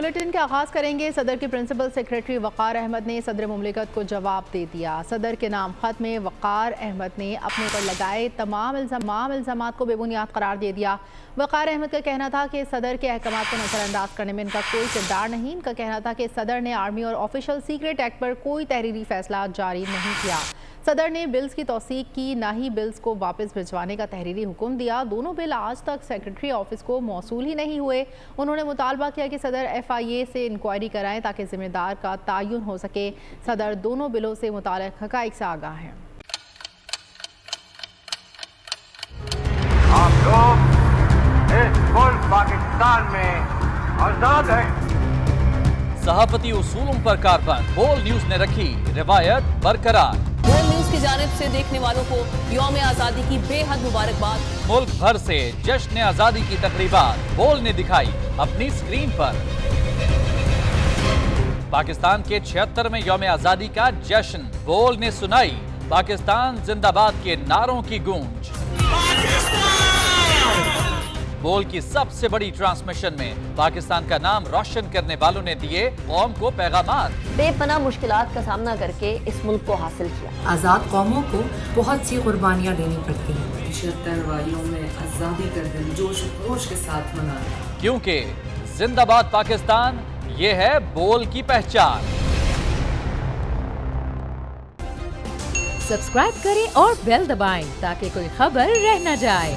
Bulletin کا آغاز کریں گے۔ صدر کے پرنسپل سیکریٹری وقار احمد نے صدر مملکت کو جواب دے دیا۔ صدر کے نام خط میں وقار احمد نے اپنے پر لگائے تمام الزامات کو بے بنیاد قرار دے دیا۔ وقار احمد کا کہنا تھا کہ صدر کے احکامات کو نظر انداز کرنے میں ان کا کوئی کردار نہیں۔ ان کا کہنا تھا کہ صدر نے آرمی اور آفیشل سیکریٹ ایکٹ پر کوئی تحریری فیصلہ جاری نہیں کیا۔ صدر نے بلز کی توثیق کی، نہ ہی بلز کو واپس بھجوانے کا تحریری حکم دیا۔ دونوں بل آج تک سیکریٹری آفس کو موصول ہی نہیں ہوئے۔ انہوں نے مطالبہ کیا کہ صدر FIA سے انکوائری کرائیں تاکہ ذمہ دار کا تعین ہو سکے۔ صدر دونوں بلوں سے متعلق حقائق سے آگاہ ہیں۔ آپ لوگ اس ملک پاکستان میں آزاد ہیں۔ صحافتی اصولوں پر کاربند بول نیوز نے رکھی روایت برقرار۔ بول نیوز کی جانب سے دیکھنے والوں کو یوم آزادی کی بے حد مبارکباد۔ ملک بھر سے جشن آزادی کی تقریبات بول نے دکھائی اپنی سکرین پر۔ پاکستان کے 76ویں یوم آزادی کا جشن بول نے سنائی پاکستان زندہ باد کے نعروں کی گونج۔ بول کی سب سے بڑی ٹرانسمیشن میں پاکستان کا نام روشن کرنے والوں نے دیے قوم کو پیغامات۔ بے پناہ مشکلات کا سامنا کر کے اس ملک کو حاصل کیا۔ آزاد قوموں کو بہت سی قربانیاں دینی پڑتی ہیں۔ 76 والیوں میں آزادی کا دن جوش و خروش کے ساتھ منایا۔ کیونکہ زندہ باد پاکستان یہ ہے بول کی پہچان۔ سبسکرائب کریں اور بیل دبائیں تاکہ کوئی خبر رہ نہ جائے۔